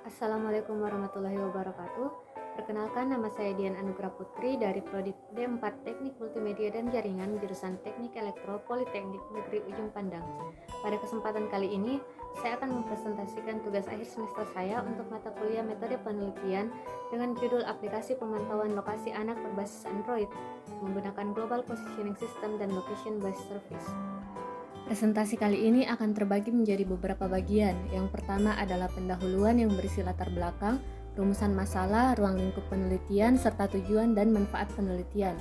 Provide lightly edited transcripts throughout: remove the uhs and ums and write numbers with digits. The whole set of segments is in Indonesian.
Assalamualaikum warahmatullahi wabarakatuh. Perkenalkan, nama saya Dian Anugrah Putri dari Prodi D4 Teknik Multimedia dan Jaringan jurusan Teknik Elektro Politeknik Negeri Ujung Pandang. Pada kesempatan kali ini, saya akan mempresentasikan tugas akhir semester saya untuk mata kuliah metode penelitian dengan judul aplikasi pemantauan lokasi anak berbasis Android menggunakan Global Positioning System dan Location Based Service. Presentasi kali ini akan terbagi menjadi beberapa bagian. Yang pertama adalah pendahuluan yang berisi latar belakang, rumusan masalah, ruang lingkup penelitian, serta tujuan dan manfaat penelitian.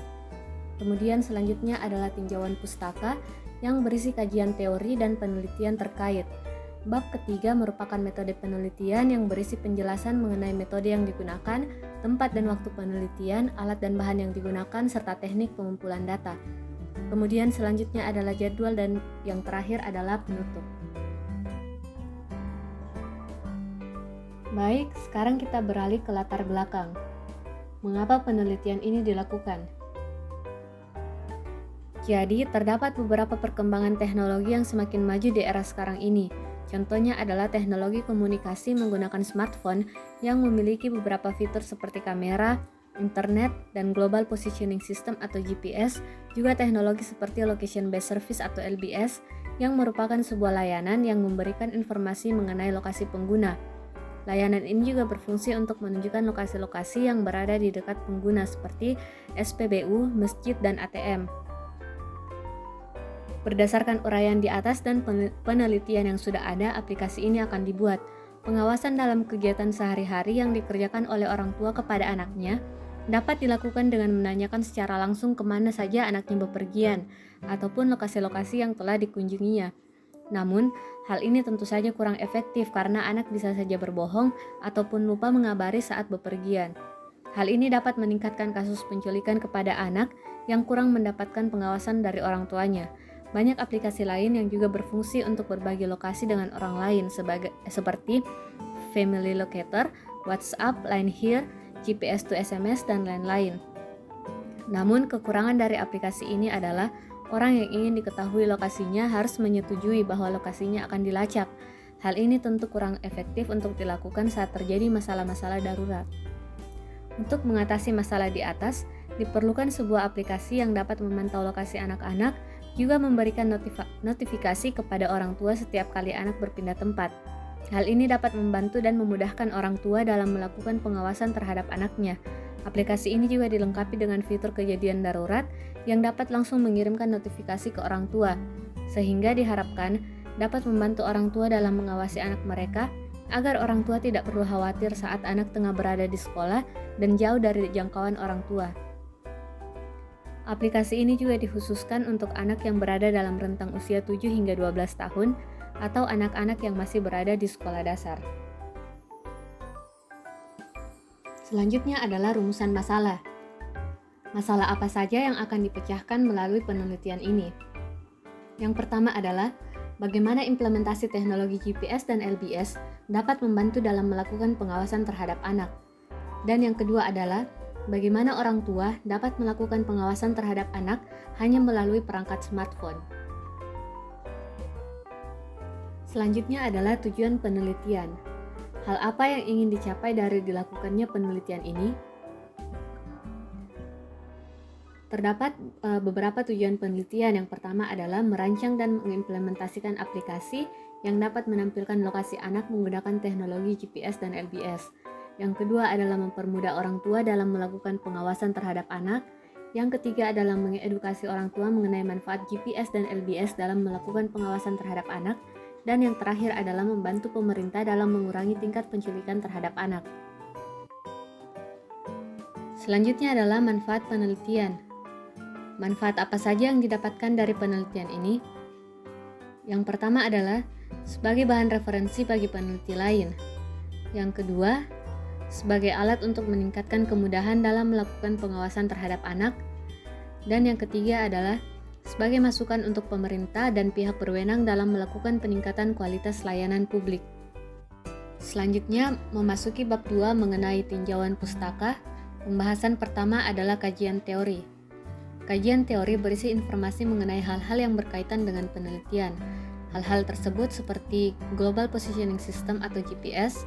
Kemudian selanjutnya adalah tinjauan pustaka yang berisi kajian teori dan penelitian terkait. Bab ketiga merupakan metode penelitian yang berisi penjelasan mengenai metode yang digunakan, tempat dan waktu penelitian, alat dan bahan yang digunakan, serta teknik pengumpulan data. Kemudian selanjutnya adalah jadwal dan yang terakhir adalah penutup. Baik, sekarang kita beralih ke latar belakang. Mengapa penelitian ini dilakukan? Jadi, terdapat beberapa perkembangan teknologi yang semakin maju di era sekarang ini. Contohnya adalah teknologi komunikasi menggunakan smartphone yang memiliki beberapa fitur seperti kamera, internet, dan Global Positioning System atau GPS, juga teknologi seperti Location Based Service atau LBS, yang merupakan sebuah layanan yang memberikan informasi mengenai lokasi pengguna. Layanan ini juga berfungsi untuk menunjukkan lokasi-lokasi yang berada di dekat pengguna seperti SPBU, masjid, dan ATM. Berdasarkan uraian di atas dan penelitian yang sudah ada, aplikasi ini akan dibuat. Pengawasan dalam kegiatan sehari-hari yang dikerjakan oleh orang tua kepada anaknya dapat dilakukan dengan menanyakan secara langsung kemana saja anaknya bepergian, ataupun lokasi-lokasi yang telah dikunjunginya. Namun, hal ini tentu saja kurang efektif karena anak bisa saja berbohong ataupun lupa mengabari saat bepergian. Hal ini dapat meningkatkan kasus penculikan kepada anak yang kurang mendapatkan pengawasan dari orang tuanya. Banyak aplikasi lain yang juga berfungsi untuk berbagi lokasi dengan orang lain seperti Family Locator, WhatsApp, Line Here, GPS to SMS, dan lain-lain. Namun, kekurangan dari aplikasi ini adalah orang yang ingin diketahui lokasinya harus menyetujui bahwa lokasinya akan dilacak. Hal ini tentu kurang efektif untuk dilakukan saat terjadi masalah-masalah darurat. Untuk mengatasi masalah di atas, diperlukan sebuah aplikasi yang dapat memantau lokasi anak-anak, juga memberikan notifikasi kepada orang tua setiap kali anak berpindah tempat. Hal ini dapat membantu dan memudahkan orang tua dalam melakukan pengawasan terhadap anaknya. Aplikasi ini juga dilengkapi dengan fitur kejadian darurat yang dapat langsung mengirimkan notifikasi ke orang tua, sehingga diharapkan dapat membantu orang tua dalam mengawasi anak mereka agar orang tua tidak perlu khawatir saat anak tengah berada di sekolah dan jauh dari jangkauan orang tua. Aplikasi ini juga dikhususkan untuk anak yang berada dalam rentang usia 7 hingga 12 tahun atau anak-anak yang masih berada di sekolah dasar. Selanjutnya adalah rumusan masalah. Masalah apa saja yang akan dipecahkan melalui penelitian ini? Yang pertama adalah bagaimana implementasi teknologi GPS dan LBS dapat membantu dalam melakukan pengawasan terhadap anak. Dan yang kedua adalah bagaimana orang tua dapat melakukan pengawasan terhadap anak hanya melalui perangkat smartphone. Selanjutnya adalah tujuan penelitian. Hal apa yang ingin dicapai dari dilakukannya penelitian ini? Terdapat beberapa tujuan penelitian. Yang pertama adalah merancang dan mengimplementasikan aplikasi yang dapat menampilkan lokasi anak menggunakan teknologi GPS dan LBS. Yang kedua adalah mempermudah orang tua dalam melakukan pengawasan terhadap anak. Yang ketiga adalah mengedukasi orang tua mengenai manfaat GPS dan LBS dalam melakukan pengawasan terhadap anak. Dan yang terakhir adalah membantu pemerintah dalam mengurangi tingkat penculikan terhadap anak. Selanjutnya adalah manfaat penelitian. Manfaat apa saja yang didapatkan dari penelitian ini? Yang pertama adalah sebagai bahan referensi bagi peneliti lain. Yang kedua, sebagai alat untuk meningkatkan kemudahan dalam melakukan pengawasan terhadap anak. Dan yang ketiga adalah sebagai masukan untuk pemerintah dan pihak berwenang dalam melakukan peningkatan kualitas layanan publik. Selanjutnya, memasuki bab 2 mengenai tinjauan pustaka. Pembahasan pertama adalah kajian teori. Kajian teori berisi informasi mengenai hal-hal yang berkaitan dengan penelitian. Hal-hal tersebut seperti Global Positioning System atau GPS,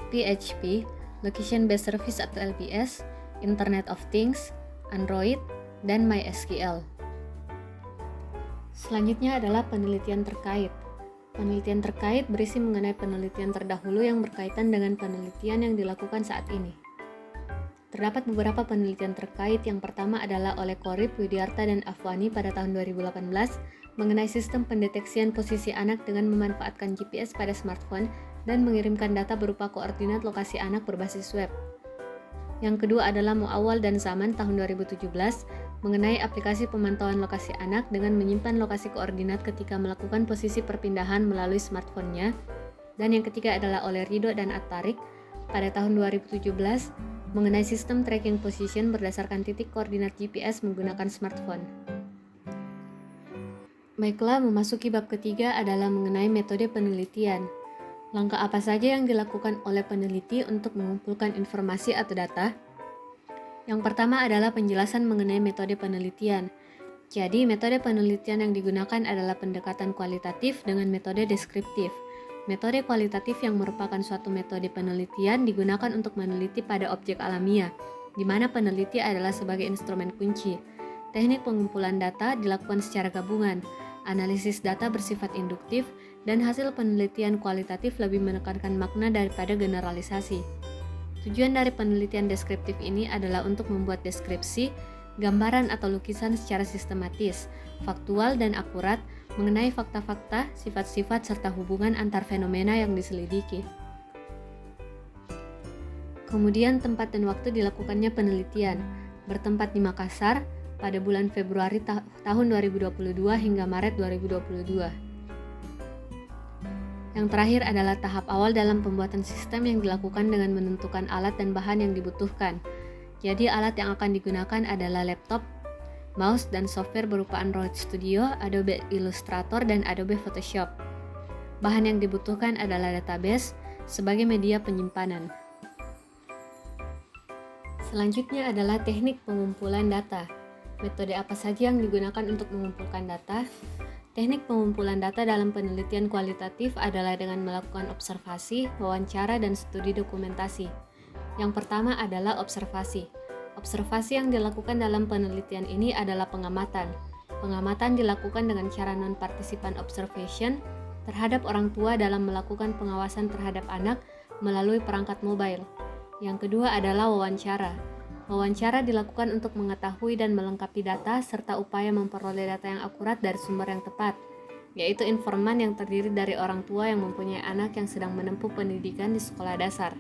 PHP, Location Based Service atau LBS, Internet of Things, Android, dan MySQL. Selanjutnya adalah penelitian terkait. Penelitian terkait berisi mengenai penelitian terdahulu yang berkaitan dengan penelitian yang dilakukan saat ini. Terdapat beberapa penelitian terkait. Yang pertama adalah oleh Korib, Widyarta, dan Afwani pada tahun 2018 mengenai sistem pendeteksian posisi anak dengan memanfaatkan GPS pada smartphone dan mengirimkan data berupa koordinat lokasi anak berbasis web. Yang kedua adalah Muawwal dan Zaman tahun 2017 mengenai aplikasi pemantauan lokasi anak dengan menyimpan lokasi koordinat ketika melakukan posisi perpindahan melalui smartphone-nya. Dan yang ketiga adalah oleh Ridho dan At-Tariq pada tahun 2017 mengenai sistem tracking position berdasarkan titik koordinat GPS menggunakan smartphone. Baiklah, memasuki bab ketiga adalah mengenai metode penelitian. Langkah apa saja yang dilakukan oleh peneliti untuk mengumpulkan informasi atau data? Yang pertama adalah penjelasan mengenai metode penelitian. Jadi, metode penelitian yang digunakan adalah pendekatan kualitatif dengan metode deskriptif. Metode kualitatif yang merupakan suatu metode penelitian digunakan untuk meneliti pada objek alamiah, di mana peneliti adalah sebagai instrumen kunci. Teknik pengumpulan data dilakukan secara gabungan. Analisis data bersifat induktif, dan hasil penelitian kualitatif lebih menekankan makna daripada generalisasi. Tujuan dari penelitian deskriptif ini adalah untuk membuat deskripsi, gambaran atau lukisan secara sistematis, faktual dan akurat mengenai fakta-fakta, sifat-sifat, serta hubungan antar fenomena yang diselidiki. Kemudian tempat dan waktu dilakukannya penelitian, bertempat di Makassar pada bulan Februari tahun 2022 hingga Maret 2022. Yang terakhir adalah tahap awal dalam pembuatan sistem yang dilakukan dengan menentukan alat dan bahan yang dibutuhkan. Jadi alat yang akan digunakan adalah laptop, mouse, dan software berupa Android Studio, Adobe Illustrator, dan Adobe Photoshop. Bahan yang dibutuhkan adalah database sebagai media penyimpanan. Selanjutnya adalah teknik pengumpulan data. Metode apa saja yang digunakan untuk mengumpulkan data? Teknik pengumpulan data dalam penelitian kualitatif adalah dengan melakukan observasi, wawancara, dan studi dokumentasi. Yang pertama adalah observasi. Observasi yang dilakukan dalam penelitian ini adalah pengamatan. Pengamatan dilakukan dengan cara non-participant observation terhadap orang tua dalam melakukan pengawasan terhadap anak melalui perangkat mobile. Yang kedua adalah wawancara. Wawancara dilakukan untuk mengetahui dan melengkapi data serta upaya memperoleh data yang akurat dari sumber yang tepat, yaitu informan yang terdiri dari orang tua yang mempunyai anak yang sedang menempuh pendidikan di sekolah dasar.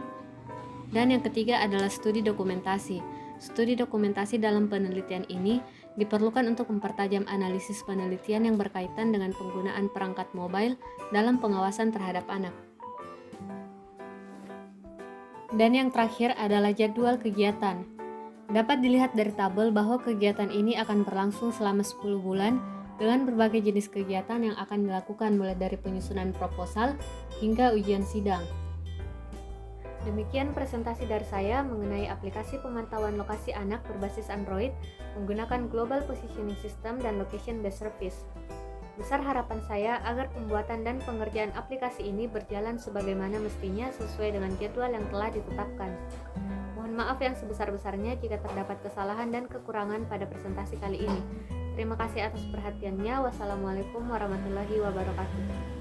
Dan yang ketiga adalah studi dokumentasi. Studi dokumentasi dalam penelitian ini diperlukan untuk mempertajam analisis penelitian yang berkaitan dengan penggunaan perangkat mobile dalam pengawasan terhadap anak. Dan yang terakhir adalah jadwal kegiatan. Dapat dilihat dari tabel bahwa kegiatan ini akan berlangsung selama 10 bulan dengan berbagai jenis kegiatan yang akan dilakukan mulai dari penyusunan proposal hingga ujian sidang. Demikian presentasi dari saya mengenai aplikasi pemantauan lokasi anak berbasis Android menggunakan Global Positioning System dan Location Based Service. Besar harapan saya agar pembuatan dan pengerjaan aplikasi ini berjalan sebagaimana mestinya sesuai dengan jadwal yang telah ditetapkan. Mohon maaf yang sebesar-besarnya jika terdapat kesalahan dan kekurangan pada presentasi kali ini. Terima kasih atas perhatiannya. Wassalamualaikum warahmatullahi wabarakatuh.